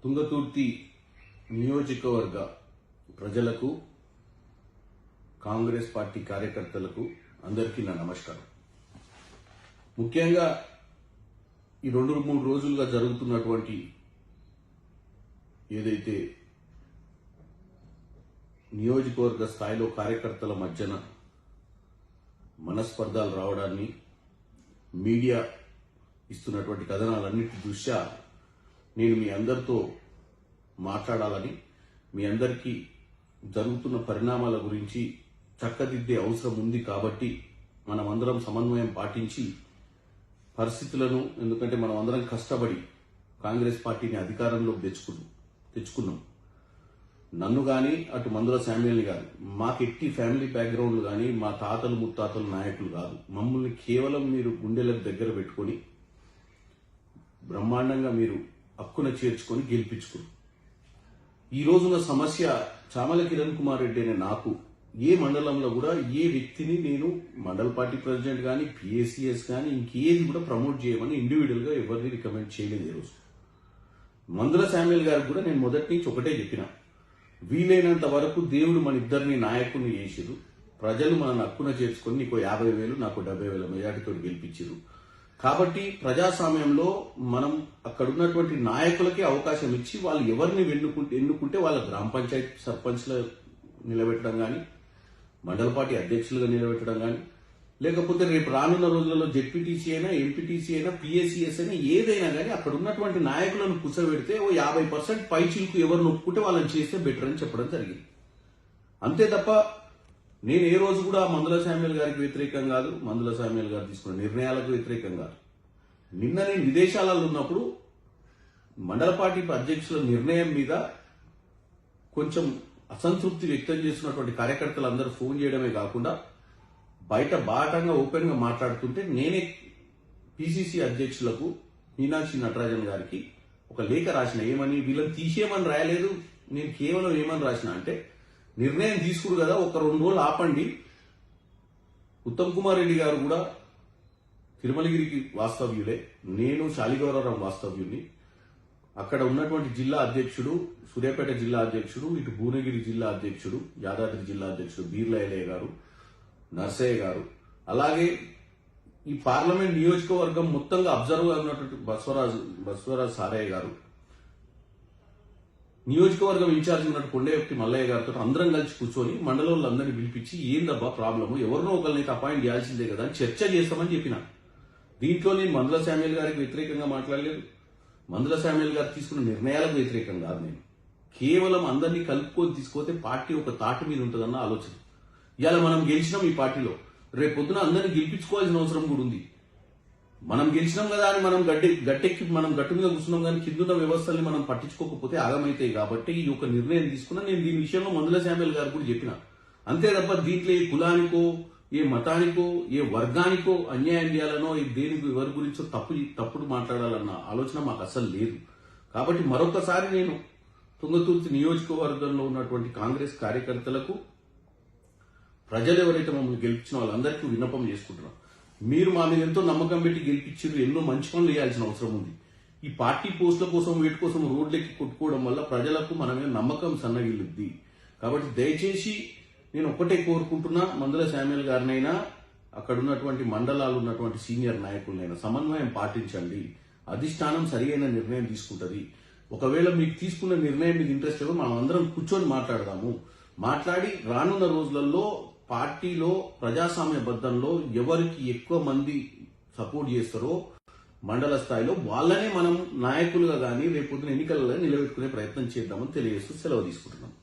తుంగతుర్తి నియోజకవర్గ ప్రజలకు, కాంగ్రెస్ పార్టీ కార్యకర్తలకు అందరికీ నా నమస్కారం. ముఖ్యంగా ఈ 2-3 రోజులుగా జరుగుతున్నటువంటి ఏదైతే నియోజకవర్గ స్థాయిలో కార్యకర్తల మధ్యన మనస్పర్ధాలు రావడాన్ని, మీడియా ఇస్తున్నటువంటి కథనాలన్నిటి దృష్ట్యా నేను మీ అందరితో మాట్లాడాలని, మీ అందరికీ జరుగుతున్న పరిణామాల గురించి చక్కదిద్దే అవసరం ఉంది. కాబట్టి మనమందరం సమన్వయం పాటించి పరిస్థితులను, ఎందుకంటే మనం అందరం కష్టపడి కాంగ్రెస్ పార్టీని అధికారంలోకి తెచ్చుకున్నాం. నన్ను కానీ, అటు మందుల శామ్యుల్ని కానీ, మాకెట్టి ఫ్యామిలీ బ్యాక్గ్రౌండ్ కానీ, మా తాతలు ముత్తాతలు నాయకులు కాదు. మమ్మల్ని కేవలం మీరు గుండెలకు దగ్గర పెట్టుకొని బ్రహ్మాండంగా మీరు హక్కున చేర్చుకొని గెలిపించుకున్నారు. ఈ రోజున సమస్య చామల కిరణ్ కుమార్ రెడ్డి అనే నాకు ఏ మండలంలో కూడా ఏ వ్యక్తిని నేను మండల పార్టీ ప్రెసిడెంట్ కానీ, పిఏసిఎస్ కానీ ఇంకేది కూడా ప్రమోట్ చేయమని ఇండివిజువల్ గా ఎవరిని రికమెండ్ చేయలేదు. ఈ రోజు మందుల శామ్యుల్ గారికి కూడా నేను మొదటి నుంచి ఒకటే చెప్పిన, వీలైనంత వరకు దేవుడు మన ఇద్దరిని నాయకుని చేసిరు, ప్రజలు మన హక్కున చేర్చుకొని నీకు 50,000 నాకు 70,000 మెజార్టీతో గెలిపించారు. కాబట్టి ప్రజాస్వామ్యంలో మనం అక్కడ ఉన్నటువంటి నాయకులకి అవకాశం ఇచ్చి వాళ్ళు ఎవరిని ఎన్నుకుంటే వాళ్ళ గ్రామ పంచాయతీ సర్పంచ్లు నిలబెట్టడం కానీ, మండల పార్టీ అధ్యక్షులుగా నిలబెట్టడం కానీ, లేకపోతే రేపు రానున్న రోజులలో జెడ్పీటీసీ అయినా, ఎంపీటీసీ అయినా, పిఎస్సిఎస్ అయినా ఏదైనా కానీ అక్కడ ఉన్నటువంటి నాయకులను కూర్చోబెడితే 50% పై చిలుకు ఎవరు నొప్పుకుంటే వాళ్ళని చేస్తే బెటర్ అని చెప్పడం జరిగింది. అంతే తప్ప నేను ఏ రోజు కూడా మందుల శామ్యుల్ గారికి వ్యతిరేకం కాదు, మందుల శామ్యుల్ గారు తీసుకున్న నిర్ణయాలకు వ్యతిరేకం కాదు. నిన్న నేను విదేశాలలో ఉన్నప్పుడు మండల పార్టీ అధ్యక్షుల నిర్ణయం మీద కొంచెం అసంతృప్తి వ్యక్తం చేస్తున్నటువంటి కార్యకర్తలు అందరూ ఫోన్ చేయడమే కాకుండా బయట బాటంగా ఓపెన్ గా మాట్లాడుతుంటే నేనే పిసిసి అధ్యక్షులకు మీనాక్షి నటరాజన్ గారికి ఒక లేఖ రాసిన. ఏమని? వీళ్ళని తీసేయమని రాయలేదు, నేను కేవలం ఏమని రాసిన అంటే, నిర్ణయం తీసుకురు కదా, ఒక 2 రోజులు ఆపండి. ఉత్తమ్ కుమార్ రెడ్డి గారు కూడా తిరుమలగిరికి వాస్తవ్యులే, నేను శాలిగౌరవరం వాస్తవ్యుని. అక్కడ ఉన్నటువంటి జిల్లా అధ్యక్షుడు, సూర్యాపేట జిల్లా అధ్యక్షుడు, ఇటు భువనగిరి జిల్లా అధ్యక్షుడు, యాదాద్రి జిల్లా అధ్యక్షుడు బీర్ల ఎలయ్య గారు, నర్సయ్య గారు, అలాగే ఈ పార్లమెంట్ నియోజకవర్గం మొత్తంగా అబ్జర్వ్ ఉన్నటువంటి బస్వరాజ్ సారయ్య గారు, నియోజకవర్గం ఇన్ఛార్జ్ ఉన్నట్టు కొండేపి మల్లయ్య గారితో అందరం కలిసి కూర్చొని మండలందరినీ పిలిపించి ఏందబ్బా ప్రాబ్లము, ఎవరినో ఒకరినైతే అపాయింట్ చేయాల్సిందే కదా అని చర్చ చేస్తామని చెప్పిన. దీంట్లో నేను మందుల శామ్యుల్ గారికి వ్యతిరేకంగా మాట్లాడలేదు, మందుల శామ్యుల్ గారు తీసుకున్న నిర్ణయాలకు వ్యతిరేకం కాదు. నేను కేవలం అందరినీ కలుపుకొని తీసుకుపోతే పార్టీ ఒక తాటి మీద ఉంటుందన్న ఆలోచన. ఇవాళ మనం గెలిచినాం ఈ పార్టీలో, రేపు పొద్దున అందరినీ గెలిపించుకోవాల్సిన అవసరం కూడా ఉంది. మనం గెలిచినాం కదా అని మనం గట్టెక్కి మనం గట్టు మీద కూర్చున్నాం కానీ కిందున్న వ్యవస్థల్ని మనం పట్టించుకోకపోతే ఆగమైతాయి. కాబట్టి ఈ యొక్క నిర్ణయం తీసుకున్నా. నేను దీని విషయంలో మందుల శామ్యుల్ గారు కూడా చెప్పిన. అంతే తప్ప దీంట్లో ఏ కులానికో, ఏ మతానికో, ఏ వర్గానికో అన్యాయం చేయాలనో, దేనికి ఎవరి గురించో తప్పుడు మాట్లాడాలన్న ఆలోచన మాకు అసలు లేదు. కాబట్టి మరొకసారి నేను తుంగతుర్తి నియోజకవర్గంలో ఉన్నటువంటి కాంగ్రెస్ కార్యకర్తలకు, ప్రజలు ఎవరైతే మమ్మల్ని గెలిపించిన వాళ్ళందరికీ విన్నపం చేసుకుంటున్నాం. మీరు మా మీద ఎంతో నమ్మకం పెట్టి గెలిపించారు, ఎన్నో మంచి పనులు చేయాల్సిన అవసరం ఉంది. ఈ పార్టీ పోస్టుల కోసం, వీటి కోసం రోడ్లెక్కి కొట్టుకోవడం వల్ల ప్రజలకు మన మీద నమ్మకం సన్నగిల్లుద్ది. కాబట్టి దయచేసి నేను ఒకటే కోరుకుంటున్నా, మందుల శామ్యుల్ గారినైనా, అక్కడ ఉన్నటువంటి మండలాలు ఉన్నటువంటి సీనియర్ నాయకులనైనా సమన్వయం పాటించండి. అధిష్టానం సరి అయిన నిర్ణయం తీసుకుంటది. ఒకవేళ మీకు తీసుకున్న నిర్ణయం మీద ఇంట్రెస్ట్ లేదో మనం అందరం కూర్చొని మాట్లాడదాము. మాట్లాడి రానున్న రోజులలో పార్టీలో ప్రజాస్వామ్యబద్ధంలో ఎవరికి ఎక్కువ మంది సపోర్ట్ చేస్తారో మండల స్థాయిలో వాళ్ళనే మనం నాయకులుగా కానీ రేపు పొద్దున ఎన్నికలలో నిలబెట్టుకునే ప్రయత్నం చేద్దామని తెలియజేస్తూ సెలవు తీసుకుంటున్నాం.